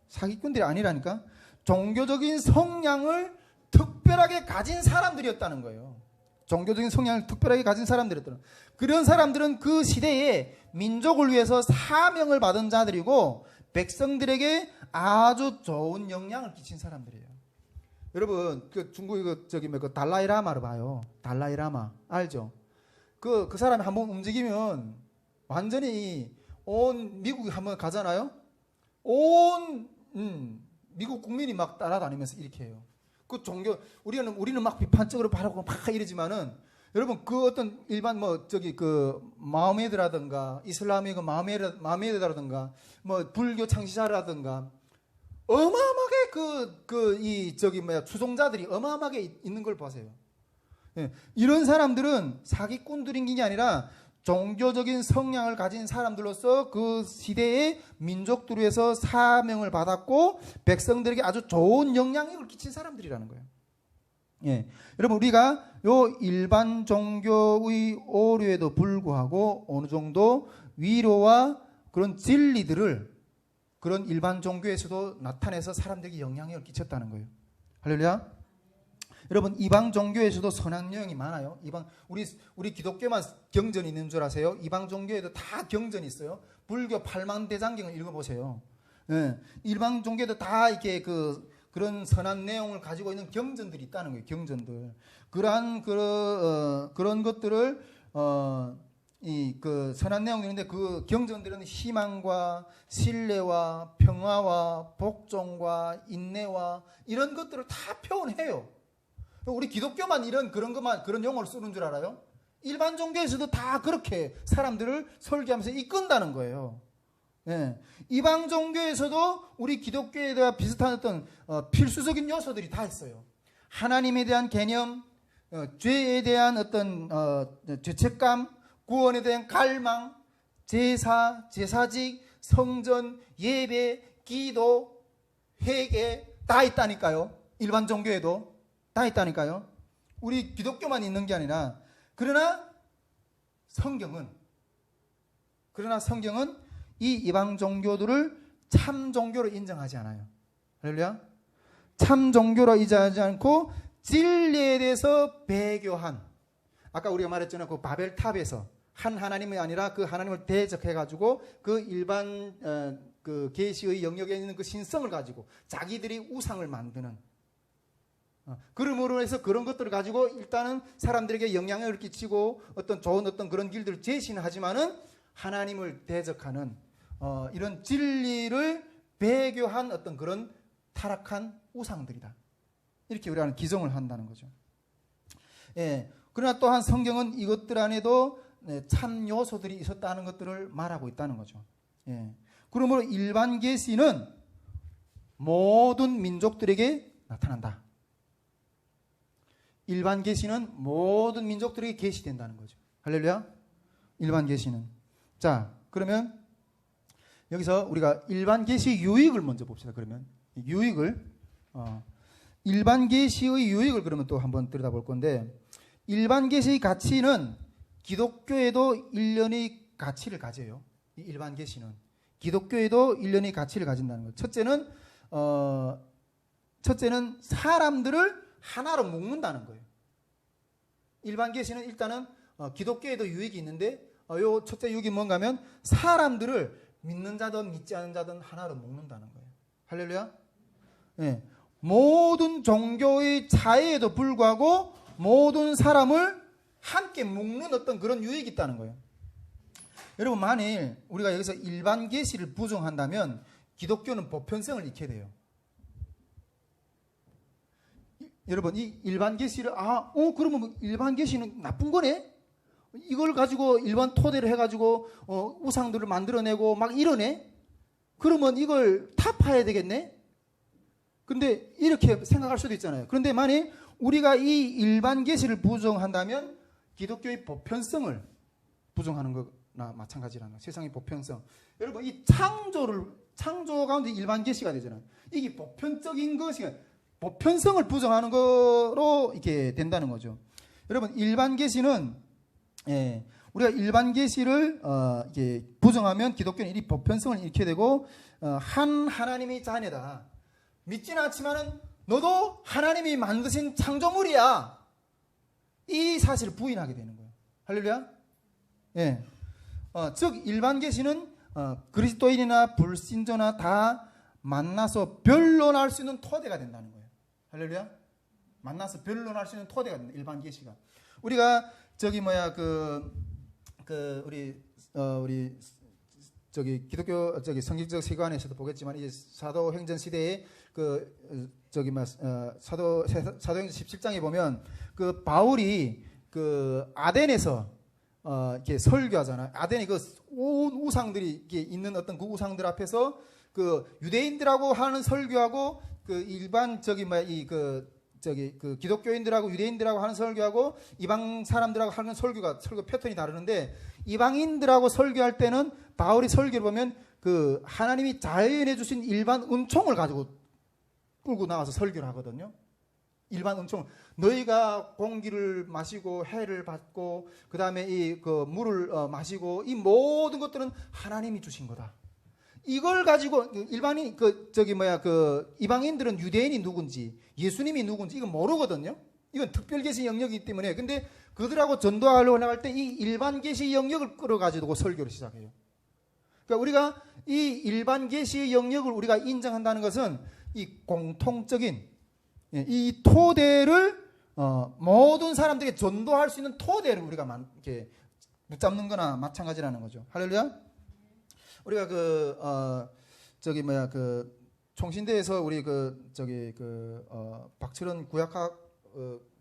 사기꾼들이 아니라니까. 종교적인 성향을 특별하게 가진 사람들이었다는 거예요. 종교적인 성향을 특별하게 가진 사람들이었다는 거예요. 그런 사람들은 그 시대에 민족을 위해서 사명을 받은 자들이고 백성들에게 아주 좋은 영향을 끼친 사람들이에요. 여러분 중국의 그 달라이라마를 봐요. 달라이라마 알죠? 그 사람이 한번 움직이면 완전히 온 미국에 한번 가잖아요. 온 미국 국민이 막 따라다니면서 이렇게 해요. 그 종교 우리는 막 비판적으로 바라고 막 이러지만은 여러분 그 어떤 일반 그 마호메드라든가 이슬람의 그 마호메드라든가 불교 창시자라든가 어마어마하게 추종자들이 어마어마하게 있는 걸 보세요. 예, 이런 사람들은 사기꾼들인 게 아니라 종교적인 성향을 가진 사람들로서 그 시대의 민족들을 위해서 사명을 받았고 백성들에게 아주 좋은 영향력을 끼친 사람들이라는 거예요. 예, 여러분 우리가 요 일반 종교의 오류에도 불구하고 어느 정도 위로와 그런 진리들을 그런 일반 종교에서도 나타내서 사람들에게 영향력을 끼쳤다는 거예요. 할렐루야. 여러분 이방 종교에서도 선한 내용이 많아요. 우리 기독교만 경전이 있는 줄 아세요? 이방 종교에도 다 경전이 있어요. 불교 팔만대장경을 읽어보세요. 예, 일방 종교에도 다 이렇게 그런 선한 내용을 가지고 있는 경전들이 있다는 거예요. 경전들. 그런 것들을 그 선한 내용이 있는데 그 경전들은 희망과 신뢰와 평화와 복종과 인내와 이런 것들을 다 표현해요. 우리 기독교만 그런 용어를 쓰는 줄 알아요? 일반 종교에서도 다 그렇게 사람들을 설계하면서 이끈다는 거예요. 예. 이방 종교에서도 우리 기독교에 대한 비슷한 어떤 필수적인 요소들이 다 있어요. 하나님에 대한 개념, 죄에 대한 어떤 죄책감, 구원에 대한 갈망, 제사직, 성전, 예배, 기도, 회개 다 있다니까요. 일반 종교에도 다 있다니까요. 우리 기독교만 있는 게 아니라 그러나 성경은 이 이방 종교들을 참 종교로 인정하지 않아요. 할렐루야. 참 종교로 인정하지 않고 진리에 대해서 배교한 아까 우리가 말했잖아요. 그 바벨탑에서 한 하나님이 아니라 그 하나님을 대적해가지고 그 일반 그 계시의 영역에 있는 그 신성을 가지고 자기들이 우상을 만드는 그러므로 해서 그런 것들을 가지고 일단은 사람들에게 영향력을 끼치고 어떤 좋은 어떤 그런 길들을 제시는 하지만은 하나님을 대적하는 이런 진리를 배교한 어떤 그런 타락한 우상들이다. 이렇게 우리가 기정을 한다는 거죠. 예. 그러나 또한 성경은 이것들 안에도 참 요소들이 있었다는 것들을 말하고 있다는 거죠. 예. 그러므로 일반 계시는 모든 민족들에게 나타난다. 일반 계시는 모든 민족들에게 계시된다는 거죠. 할렐루야. 일반 계시는. 자, 그러면 여기서 우리가 일반 계시의 유익을 먼저 봅시다. 그러면 유익을 일반 계시의 유익을 그러면 또 한번 들여다볼 건데 일반 계시의 가치는 기독교에도 일련의 가치를 가져요. 이 일반 계시는 기독교에도 일련의 가치를 가진다는 거예요. 첫째는 사람들을 하나로 묶는다는 거예요. 일반 계시는 일단은 기독교에도 유익이 있는데 요 첫째 유익이 뭔가 하면 사람들을 믿는 자든 믿지 않는 자든 하나로 묶는다는 거예요. 할렐루야. 네. 모든 종교의 차이에도 불구하고 모든 사람을 함께 묶는 어떤 그런 유익이 있다는 거예요. 여러분 만일 우리가 여기서 일반 계시를 부정한다면 기독교는 보편성을 잃게 돼요. 여러분 이 일반 계시를 그러면 일반 계시는 나쁜 거네? 이걸 가지고 일반 토대를 해가지고 우상들을 만들어내고 막 이러네? 그러면 이걸 타파해야 되겠네? 근데 이렇게 생각할 수도 있잖아요. 그런데 만약 우리가 이 일반 계시를 부정한다면 기독교의 보편성을 부정하는 거나 마찬가지라는 거예요. 세상의 보편성. 여러분, 이 창조 가운데 일반 계시가 되잖아요. 이게 보편적인 것이 보편성을 부정하는 거로 이렇게 된다는 거죠. 여러분, 일반 계시는 우리가 일반 계시를 이렇게 부정하면 기독교는 이 보편성을 잃게 되고 한 하나님의 자녀다. 믿지는 않지만은 너도 하나님이 만드신 창조물이야. 이 사실을 부인하게 되는 거예요. 할렐루야. 예. 즉 일반 계시는 그리스도인이나 불신자나 다 만나서 변론할 수 있는 토대가 된다는 거예요. 할렐루야. 만나서 변론할 수 있는 토대가 된다. 일반 계시가. 우리가 우리 기독교 성경적 세관에서도 보겠지만 이제 사도행전 시대에 사도행전 17장에 보면 그 바울이 그 아덴에서 이렇게 설교하잖아요. 아덴이 그 온 우상들이 이렇게 있는 어떤 그 우상들 앞에서 그 유대인들하고 하는 설교하고 그 일반 그 기독교인들하고 유대인들하고 하는 설교하고 이방 사람들하고 하는 설교 패턴이 다르는데, 이방인들하고 설교할 때는 바울이 설교를 보면 그 하나님이 자연해 주신 일반 은총을 가지고 끌고 나와서 설교를 하거든요. 일반 은총. 너희가 공기를 마시고 해를 받고 그 다음에 이 그 물을 마시고 이 모든 것들은 하나님이 주신 거다. 이걸 가지고 일반인 이방인들은 유대인이 누군지 예수님이 누군지 이건 모르거든요. 이건 특별 계시 영역이기 때문에. 근데 그들하고 전도하려고 나갈 때 이 일반 계시 영역을 끌어가지고 설교를 시작해요. 그러니까 우리가 이 일반 계시 영역을 우리가 인정한다는 것은 이 공통적인 이 토대를 모든 사람들에게 전도할 수 있는 토대를 우리가 이렇게 붙잡는 거나 마찬가지라는 거죠. 할렐루야. 우리가 총신대에서 우리 박철원 구약학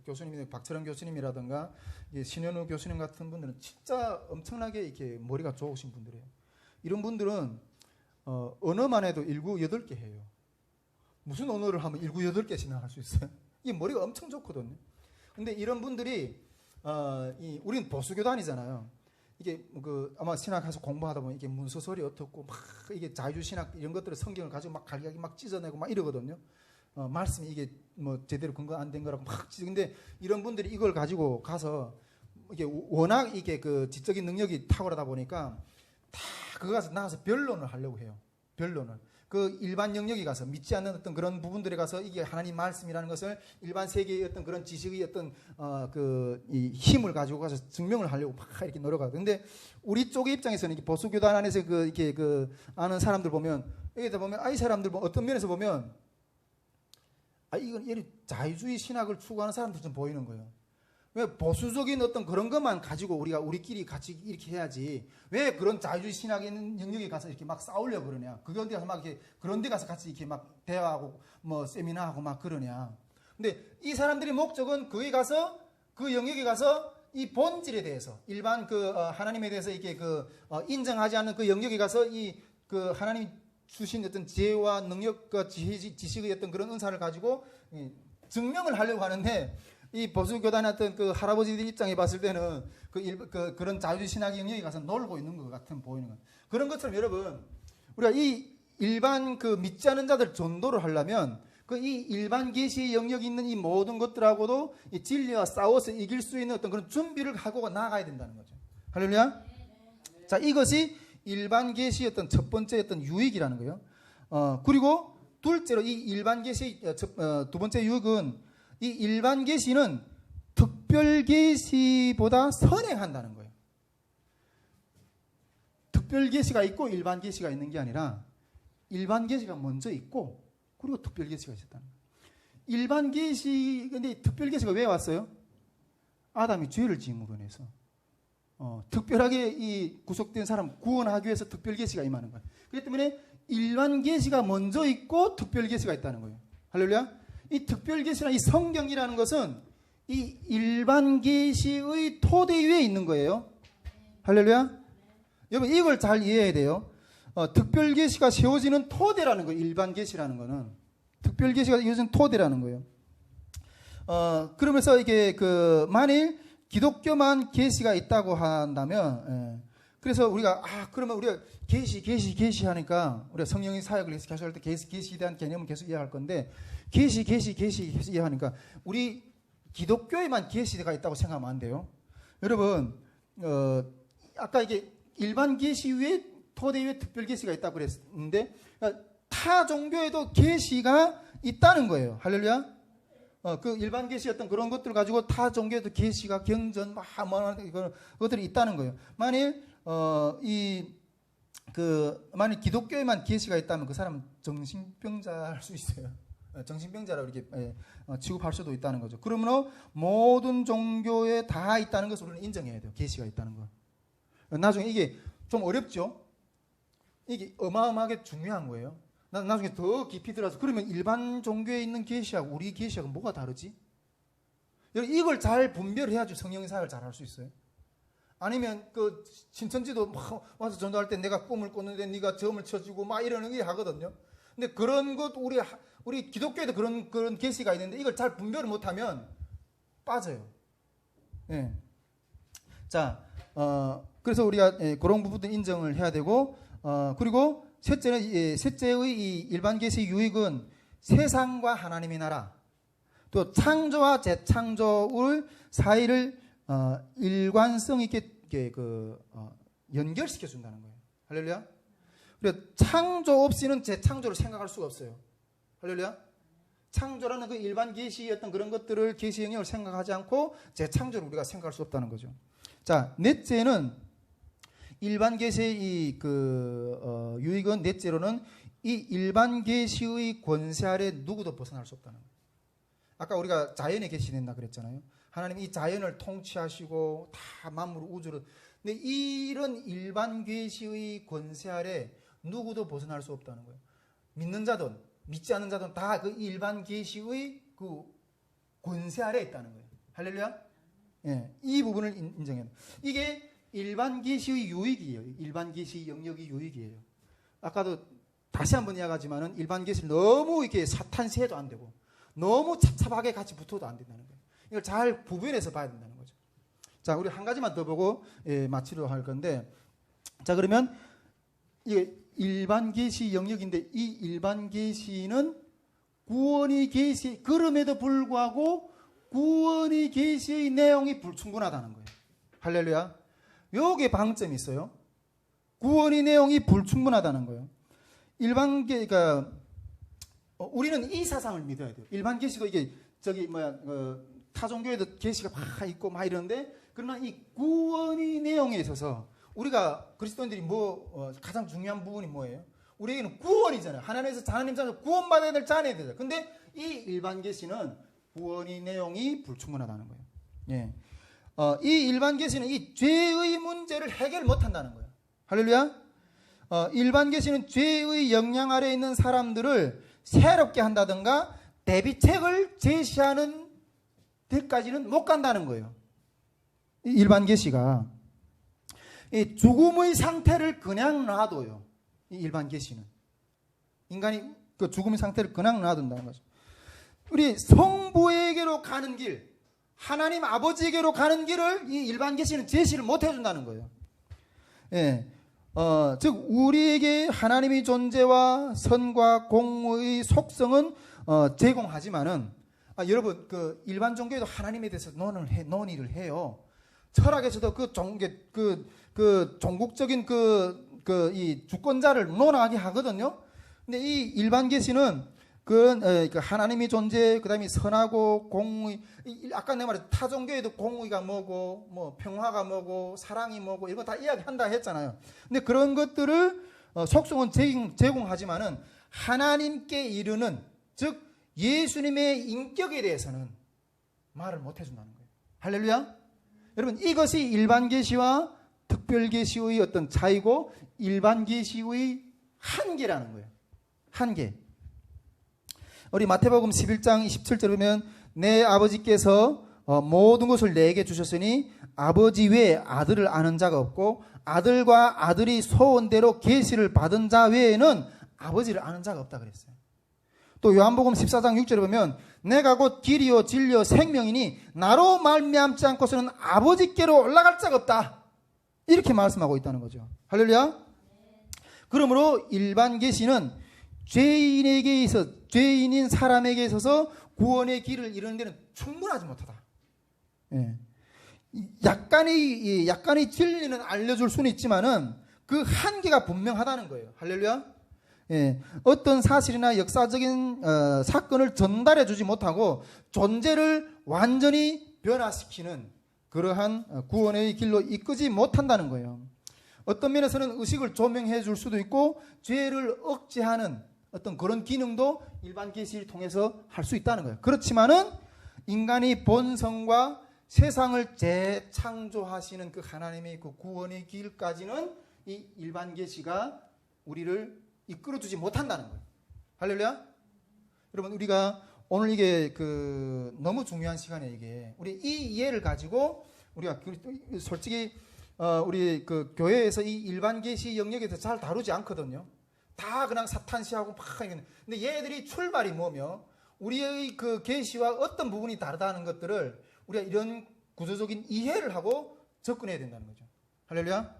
교수님, 박철원 교수님이라든가 신현우 교수님 같은 분들은 진짜 엄청나게 이렇게 머리가 좋으신 분들이에요. 이런 분들은 언어만 해도 7, 8개 해요. 무슨 언어를 하면 7, 8개씩 나갈 수 있어요? 이 머리가 엄청 좋거든요. 근데 이런 분들이 우리는 보수교단이잖아요. 이게 아마 신학 가서 공부하다 보면 이게 문서설이 어떻고 막 이게 자유주의 신학 이런 것들을 성경을 가지고 막 갈기하기 막 찢어내고 막 이러거든요. 말씀이 이게 뭐 제대로 근거 안 된 거라고 막 찢어. 근데 이런 분들이 이걸 가지고 가서 이게 워낙 이게 그 지적인 능력이 탁월하다 보니까 다 그거 가서 나가서 변론을 하려고 해요. 변론을. 그 일반 영역에 가서 믿지 않는 어떤 그런 부분들에 가서 이게 하나님 말씀이라는 것을 일반 세계의 어떤 그런 지식의 어떤 이 힘을 가지고 가서 증명을 하려고 막 이렇게 노력하고. 근데 우리 쪽의 입장에서는 이렇게 보수교단 안에서 이렇게 아는 사람들 보면 여기다 보면 이 사람들 어떤 면에서 보면 이건 자유주의 신학을 추구하는 사람들 좀 보이는 거예요. 왜 보수적인 어떤 그런 것만 가지고 우리끼리 같이 이렇게 해야지. 왜 그런 자유주의 신학에 있는 영역에 가서 이렇게 막 싸우려고 그러냐. 그런 데 가서 막 이렇게 그런 데 가서 같이 이렇게 막 대화하고 뭐 세미나하고 막 그러냐. 근데 이 사람들의 목적은 거기 가서 그 영역에 가서 이 본질에 대해서 일반 하나님에 대해서 이렇게 인정하지 않는 그 영역에 가서 이 하나님이 주신 어떤 지혜와 능력과 지식의 어떤 그런 은사를 가지고 증명을 하려고 하는데, 이 보수교단의 어떤 할아버지들 입장에 봤을 때는 그런 자유주의 신학의 영역에 가서 놀고 있는 것 같은 보이는 거예요. 그런 것처럼 여러분, 우리가 이 일반 믿지 않는 자들 전도를 하려면 이 일반 계시의 영역에 있는 이 모든 것들하고도 이 진리와 싸워서 이길 수 있는 어떤 그런 준비를 하고 나가야 된다는 거죠. 할렐루야. 자, 이것이 일반 계시의 어떤 첫 번째 어떤 유익이라는 거예요. 그리고 둘째로 이 일반 계시 두 번째 유익은 이 일반 계시는 특별 계시보다 선행한다는 거예요. 특별 계시가 있고 일반 계시가 있는 게 아니라 일반 계시가 먼저 있고 그리고 특별 계시가 있었다는 거예요. 일반 계시, 근데 특별 계시가 왜 왔어요? 아담이 죄를 지음으로 인해서 특별하게 이 구속된 사람 구원하기 위해서 특별 계시가 임하는 거예요. 그렇기 때문에 일반 계시가 먼저 있고 특별 계시가 있다는 거예요. 할렐루야. 이 특별 계시나 이 성경이라는 것은 이 일반 계시의 토대 위에 있는 거예요. 할렐루야. 여러분 이걸 잘 이해해야 돼요. 특별 계시가 세워지는 토대라는 거예요. 일반 계시라는 거는. 특별 계시가 이것은 토대라는 거예요. 그러면서 이게 만일 기독교만 계시가 있다고 한다면, 그래서 우리가 그러면 우리가 계시 하니까 우리가 성령의 사역을 계속할 때 계시에 대한 개념을 계속 이해할 건데, 계시 계속 이해하니까 우리 기독교에만 계시가 있다고 생각하면 안 돼요. 여러분, 아까 이게 일반 계시 위에 토대 위에 특별 계시가 있다고 그랬는데, 그러니까 타 종교에도 계시가 있다는 거예요. 할렐루야. 그 일반 계시였던 그런 것들 가지고 타 종교에도 계시가 경전 그것들이 있다는 거예요. 만일 만일 기독교에만 계시가 있다면 그 사람은 정신병자일 수 있어요. 정신병자라고 이렇게 취급할 수도 있다는 거죠. 그러므로 모든 종교에 다 있다는 것을 우리는 인정해야 돼요. 계시가 있다는 거. 나중에 이게 좀 어렵죠. 이게 어마어마하게 중요한 거예요. 나중에 더 깊이 들어서 그러면 일반 종교에 있는 계시하고 우리 계시하고 뭐가 다르지? 이걸 잘 분별해야지 성령의 사역을 잘 할 수 있어요. 아니면 신천지도 막 와서 전도할 때 내가 꿈을 꿨는데 네가 점을 쳐주고 막 이러는 게 하거든요. 근데 그런 것 우리 기독교에도 그런 계시가 있는데 이걸 잘 분별을 못하면 빠져요. 예. 자, 그래서 우리가 그런 부분도 인정을 해야 되고, 그리고 셋째의 이 일반 계시 유익은 세상과 하나님의 나라, 또 창조와 재창조의 사이를 일관성 있게 연결시켜 준다는 거예요. 할렐루야. 그래서 창조 없이는 재창조를 생각할 수가 없어요. 할렐루야. 창조라는 그 일반 계시였던 그런 것들을 계시 영역을 생각하지 않고 재창조를 우리가 생각할 수 없다는 거죠. 자, 넷째는 일반 계시의 유익은 넷째로는 이 일반 계시의 권세 아래 누구도 벗어날 수 없다는 거예요. 아까 우리가 자연에 계시된다 그랬잖아요. 하나님이 이 자연을 통치하시고 다 만물 우주를. 근데 이런 일반 계시의 권세 아래 누구도 벗어날 수 없다는 거예요. 믿는 자든 믿지 않는 자든 다 그 일반 계시의 그 권세 아래 있다는 거예요. 할렐루야. 예, 이 부분을 인정해야 돼요. 이게 일반 계시의 유익이에요. 일반 계시 영역이 유익이에요. 아까도 다시 한번 이야기하지만은 일반 계시를 너무 이렇게 사탄세도 안 되고 너무 찹찹하게 같이 붙어도 안 된다는 거예요. 이걸 잘 구분해서 봐야 된다는 거죠. 자, 우리 한 가지만 더 보고 마치도록 할 건데, 자, 그러면 이게 일반 계시 영역인데 이 일반 계시는 구원의 계시, 그럼에도 불구하고 구원의 계시의 내용이 불충분하다는 거예요. 할렐루야. 요게 방점이 있어요. 구원의 내용이 불충분하다는 거예요. 그러니까 우리는 이 사상을 믿어야 돼요. 일반 계시도 이게 타 종교에도 계시가 막 있고 막 이러는데, 그러나 이 구원의 내용에 있어서 우리가 그리스도인들이 가장 중요한 부분이 뭐예요? 우리에게는 구원이잖아요. 하나님에서 하나님 자녀 구원받아야 될 자녀들이죠. 근데 이 일반 계시는 구원의 내용이 불충분하다는 거예요. 예. 이 일반 계시는 이 죄의 문제를 해결 못한다는 거예요. 할렐루야. 일반 계시는 죄의 영향 아래 있는 사람들을 새롭게 한다든가 대비책을 제시하는 데까지는 못 간다는 거예요. 이 일반 계시가 이 죽음의 상태를 그냥 놔둬요. 이 일반 계시는 인간이 그 죽음의 상태를 그냥 놔둔다는 거죠. 우리 성부에게로 가는 길, 하나님 아버지에게로 가는 길을 이 일반 계시는 제시를 못 해준다는 거예요. 예. 즉 우리에게 하나님의 존재와 선과 공의 속성은 제공하지만은, 여러분 그 일반 종교에도 하나님에 대해서 논의를 해요. 철학에서도 그 종국적인 이 주권자를 논하게 하거든요. 근데 이 일반 계시는 그 하나님의 존재, 그다음에 선하고 공의, 아까 내가 말했 타 종교에도 공의가 뭐고 뭐 평화가 뭐고 사랑이 뭐고 이런 거 다 이야기한다 했잖아요. 근데 그런 것들을 속성은 제공하지만은 하나님께 이르는, 즉 예수님의 인격에 대해서는 말을 못 해준다는 거예요. 할렐루야. 여러분, 이것이 일반 계시와 특별 계시의 어떤 차이고 일반 계시의 한계라는 거예요. 한계. 우리 마태복음 11장 27절에 보면 내 아버지께서 모든 것을 내게 주셨으니 아버지 외에 아들을 아는 자가 없고 아들과 아들이 소원대로 계시를 받은 자 외에는 아버지를 아는 자가 없다 그랬어요. 또 요한복음 14장 6절에 보면 내가 곧 길이요 진리요 생명이니 나로 말미암지 않고서는 아버지께로 올라갈 자가 없다. 이렇게 말씀하고 있다는 거죠. 할렐루야. 그러므로 일반 계시는 죄인인 사람에게 있어서 구원의 길을 이루는 데는 충분하지 못하다. 예. 약간의 진리는 알려줄 수는 있지만은 그 한계가 분명하다는 거예요. 할렐루야. 예. 어떤 사실이나 역사적인 사건을 전달해 주지 못하고 존재를 완전히 변화시키는 그러한 구원의 길로 이끄지 못한다는 거예요. 어떤 면에서는 의식을 조명해 줄 수도 있고 죄를 억제하는 어떤 그런 기능도 일반 계시를 통해서 할 수 있다는 거예요. 그렇지만은 인간의 본성과 세상을 재창조하시는 그 하나님의 그 구원의 길까지는 이 일반 계시가 우리를 이끌어주지 못한다는 거예요. 할렐루야. 여러분, 우리가 오늘 이게 너무 중요한 시간에 이게 우리 이 이해를 가지고 우리가 솔직히 우리 그 교회에서 이 일반 계시 영역에서 잘 다루지 않거든요. 다 그냥 사탄시하고 막 근데 얘들이 출발이 뭐며 우리의 그 계시와 어떤 부분이 다르다는 것들을 우리가 이런 구조적인 이해를 하고 접근해야 된다는 거죠. 할렐루야.